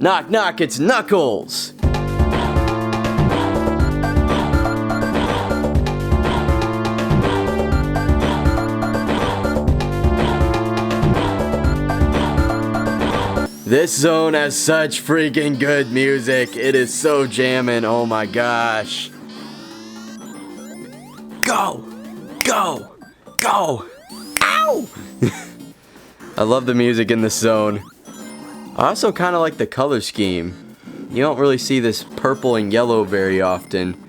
Knock, knock, it's Knuckles! This zone has such freaking good music. It is so jamming. Oh my gosh. Go! Go! Go! Ow! I love the music in this zone. I also kind of like the color scheme. You don't really see this purple and yellow very often.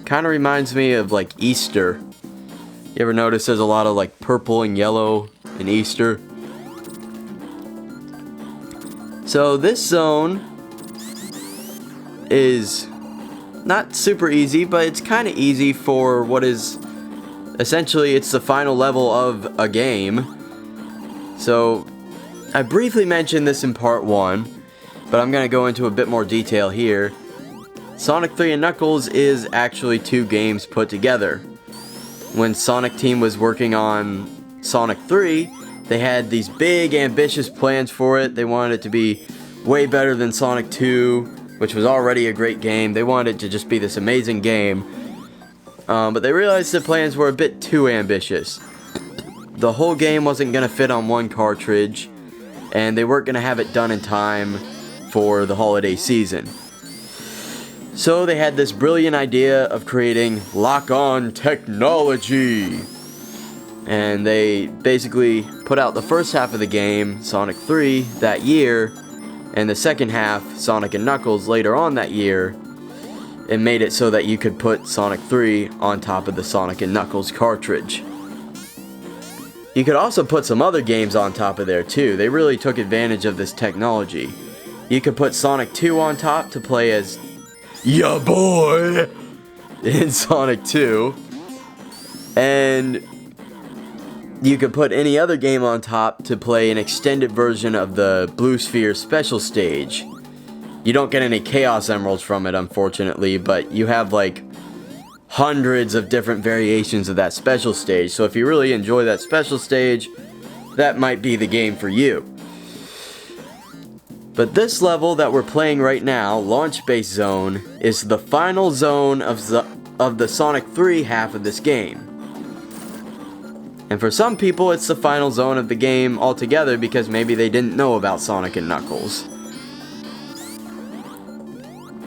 Kind of reminds me of like Easter. You ever notice there's a lot of like purple and yellow in Easter? So this zone is not super easy, but it's kind of easy for what is essentially it's the final level of a game. So I briefly mentioned this in part 1, but I'm going to go into a bit more detail here. Sonic 3 and Knuckles is actually 2 games put together. When Sonic Team was working on Sonic 3, they had these big ambitious plans for it. They wanted it to be way better than Sonic 2, which was already a great game. They wanted it to just be this amazing game. But they realized the plans were a bit too ambitious. The whole game wasn't going to fit on one cartridge, and they weren't going to have it done in time for the holiday season. So they had this brilliant idea of creating lock-on technology. And they basically put out the first half of the game, Sonic 3, that year, and the second half, Sonic and Knuckles, later on that year, and made it so that you could put Sonic 3 on top of the Sonic and Knuckles cartridge. You could also put some other games on top of there too. They really took advantage of this technology. You could put Sonic 2 on top to play as ya boy in Sonic 2, and you could put any other game on top to play an extended version of the Blue Sphere special stage. You don't get any Chaos Emeralds from it, unfortunately, but you have like hundreds of different variations of that special stage. So if you really enjoy that special stage, that might be the game for you. But this level that we're playing right now, Launch Base Zone, is the final zone of the Sonic 3 half of this game. And for some people, it's the final zone of the game altogether because maybe they didn't know about Sonic and Knuckles.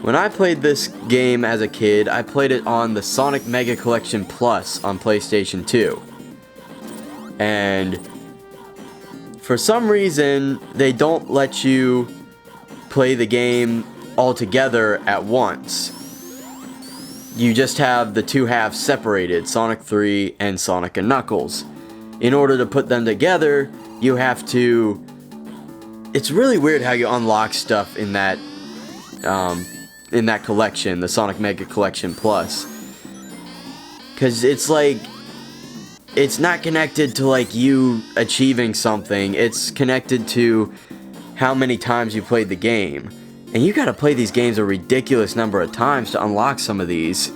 When I played this game as a kid, I played it on the Sonic Mega Collection Plus on PlayStation 2. And for some reason, they don't let you play the game all together at once. You just have the two halves separated, Sonic 3 and Sonic and Knuckles. In order to put them together, you have to... It's really weird how you unlock stuff in that collection, the Sonic Mega Collection Plus. Because it's like... It's not connected to like you achieving something. It's connected to how many times you played the game. And you gotta play these games a ridiculous number of times to unlock some of these.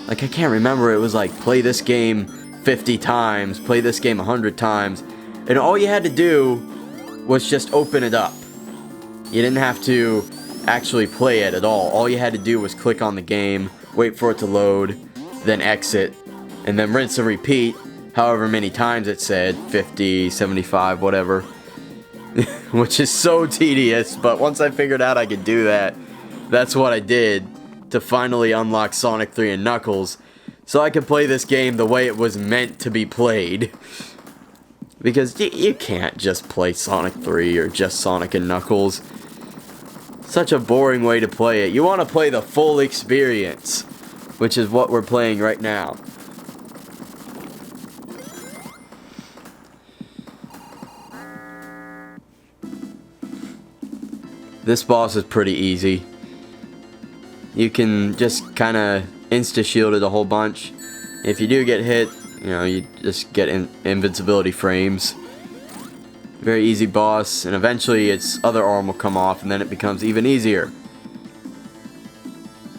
Like, I can't remember, it was like, play this game 50 times, play this game 100 times, and all you had to do was just open it up. You didn't have to actually play it at all. All you had to do was click on the game, wait for it to load, then exit, and then rinse and repeat, however many times it said, 50, 75, whatever. Which is so tedious, but once I figured out I could do that, that's what I did to finally unlock Sonic 3 and Knuckles, so I could play this game the way it was meant to be played. Because you can't just play Sonic 3 or just Sonic and Knuckles. Such a boring way to play it. You want to play the full experience, which is what we're playing right now. This boss is pretty easy. You can just kind of insta-shield it a whole bunch. If you do get hit, you know, you just get invincibility frames. Very easy boss, and eventually its other arm will come off, and then it becomes even easier.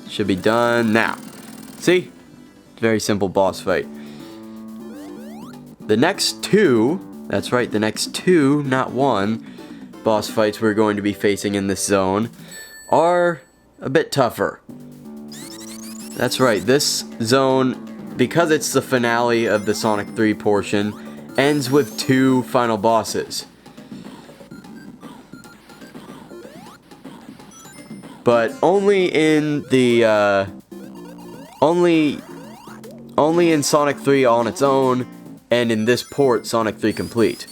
Should be done now. See? Very simple boss fight. The next two, that's right, the next two, not one, boss fights we're going to be facing in this zone are a bit tougher. That's right, this zone, because it's the finale of the Sonic 3 portion, ends with 2 final bosses. But only in the, only in Sonic 3 on its own, and in this port, Sonic 3 Complete.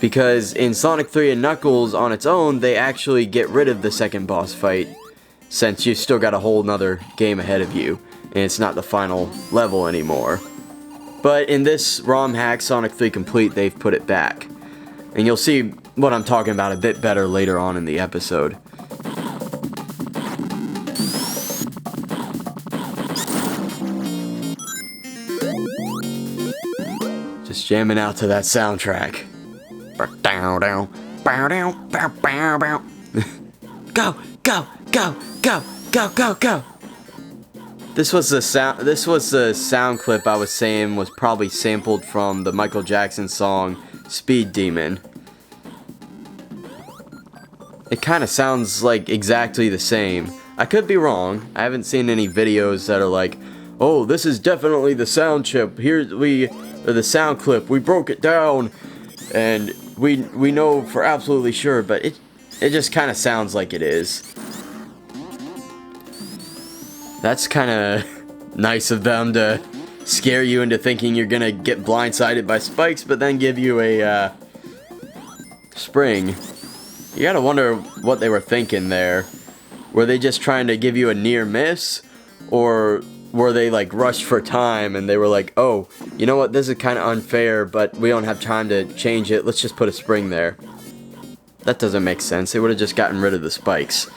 Because in Sonic 3 and Knuckles on its own, they actually get rid of the second boss fight, since you've still got a whole nother game ahead of you, and it's not the final level anymore. But in this ROM hack, Sonic 3 Complete, they've put it back. And you'll see what I'm talking about a bit better later on in the episode. Just jamming out to that soundtrack. Go, go, go, go, go, go, go. This was the sound clip I was saying was probably sampled from the Michael Jackson song Speed Demon. It kind of sounds like exactly the same. I could be wrong. I haven't seen any videos that are like, oh, this is definitely the sound chip. Here or the sound clip. We broke it down, and we know for absolutely sure. But it just kind of sounds like it is. That's kind of nice of them to scare you into thinking you're gonna get blindsided by spikes, but then give you a spring. You gotta wonder what they were thinking there. Were they just trying to give you a near miss? Or were they like rushed for time and they were like, oh, you know what, this is kind of unfair, but we don't have time to change it, let's just put a spring there. That doesn't make sense. They would have just gotten rid of the spikes.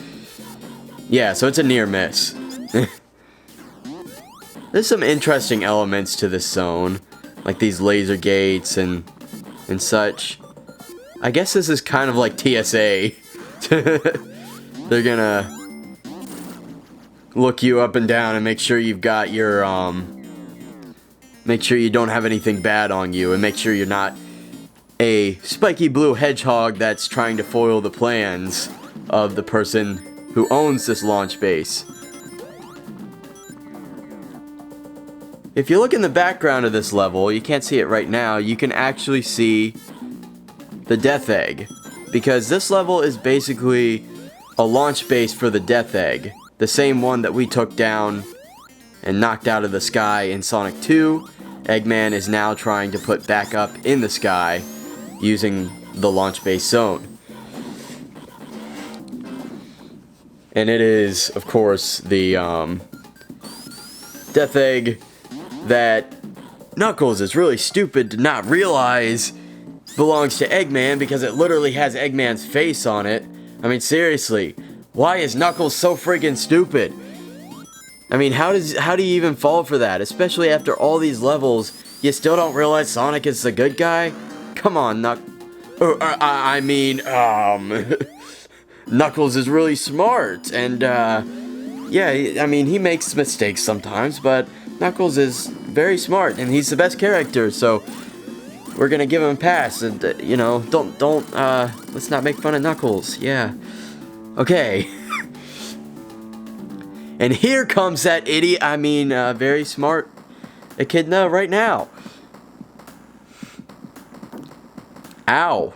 Yeah, so it's a near miss. There's some interesting elements to this zone, like these laser gates and such. I guess this is kind of like TSA. They're gonna look you up and down and make sure you've got your, make sure you don't have anything bad on you, and make sure you're not a spiky blue hedgehog that's trying to foil the plans of the person who owns this launch base. If you look in the background of this level, you can't see it right now, you can actually see the Death Egg. Because this level is basically a launch base for the Death Egg. The same one that we took down and knocked out of the sky in Sonic 2. Eggman is now trying to put back up in the sky using the launch base zone. And it is, of course, the Death Egg that Knuckles is really stupid to not realize belongs to Eggman, because it literally has Eggman's face on it. I mean, seriously, why is Knuckles so freaking stupid? I mean, how do you even fall for that? Especially after all these levels, you still don't realize Sonic is the good guy? Come on, Knuckles is really smart, and yeah, I mean, he makes mistakes sometimes, but Knuckles is very smart, and he's the best character, so we're gonna give him a pass, and, you know, let's not make fun of Knuckles, yeah. Okay. And here comes that idiot, very smart echidna right now. Ow.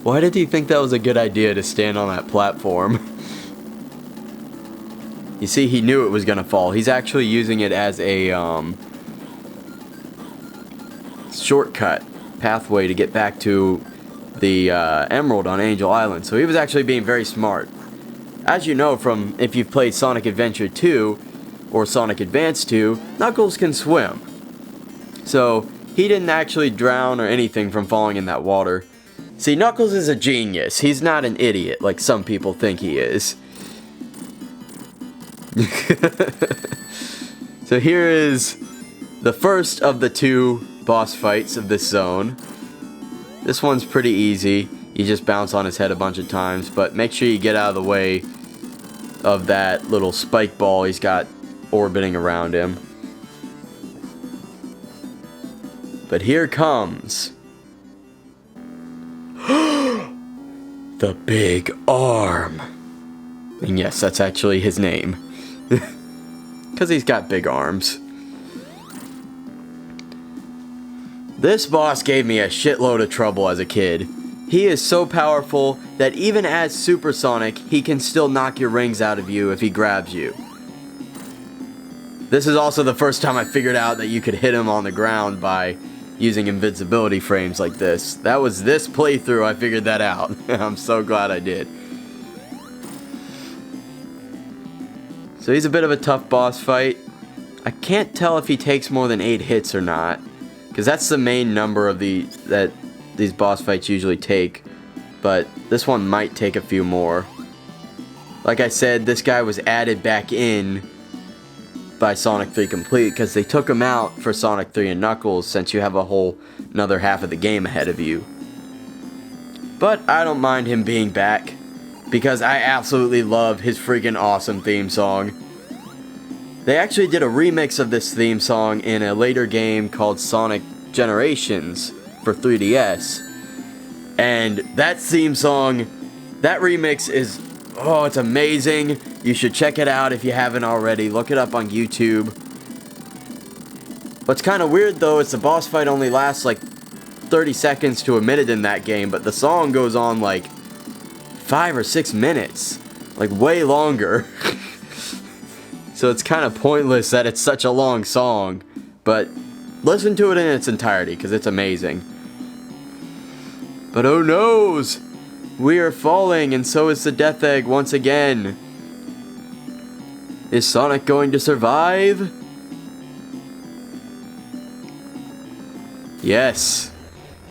Why did he think that was a good idea to stand on that platform? You see, he knew it was gonna fall. He's actually using it as a shortcut pathway to get back to the Emerald on Angel Island. So he was actually being very smart. As you know from if you've played Sonic Adventure 2 or Sonic Advance 2, Knuckles can swim. So he didn't actually drown or anything from falling in that water. See, Knuckles is a genius. He's not an idiot like some people think he is. So here is the first of the 2 boss fights of this zone. This one's pretty easy. You just bounce on his head a bunch of times, but make sure you get out of the way of that little spike ball he's got orbiting around him. But here comes the Big Arm. And yes, that's actually his name. Because he's got big arms. This boss gave me a shitload of trouble as a kid. He is so powerful that even as Super Sonic, he can still knock your rings out of you if he grabs you. This is also the first time I figured out that you could hit him on the ground by using invincibility frames like this. That was this playthrough I figured that out. I'm so glad I did. So he's a bit of a tough boss fight. I can't tell if he takes more than 8 hits or not, because that's the main number of that these boss fights usually take, but this one might take a few more. Like I said, this guy was added back in by Sonic 3 Complete because they took him out for Sonic 3 and Knuckles, since you have a whole another half of the game ahead of you. But I don't mind him being back, because I absolutely love his freaking awesome theme song. They actually did a remix of this theme song in a later game called Sonic Generations for 3DS. And that theme song, that remix is, oh, it's amazing. You should check it out if you haven't already. Look it up on YouTube. What's kind of weird though is the boss fight only lasts like 30 seconds to a minute in that game, but the song goes on like 5 or 6 minutes. Like way longer. So it's kind of pointless that it's such a long song, but listen to it in its entirety because it's amazing. But oh noes! We are falling, and so is the Death Egg once again. Is Sonic going to survive? Yes.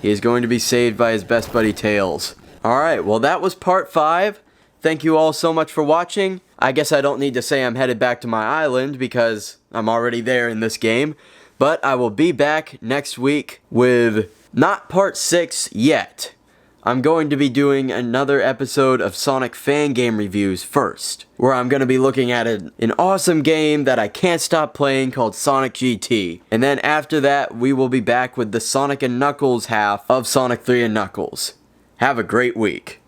He is going to be saved by his best buddy Tails. Alright, well that was part 5. Thank you all so much for watching. I guess I don't need to say I'm headed back to my island because I'm already there in this game. But I will be back next week with not part 6 yet. I'm going to be doing another episode of Sonic fan game reviews first, where I'm going to be looking at an awesome game that I can't stop playing called Sonic GT. And then after that, we will be back with the Sonic and Knuckles half of Sonic 3 and Knuckles. Have a great week.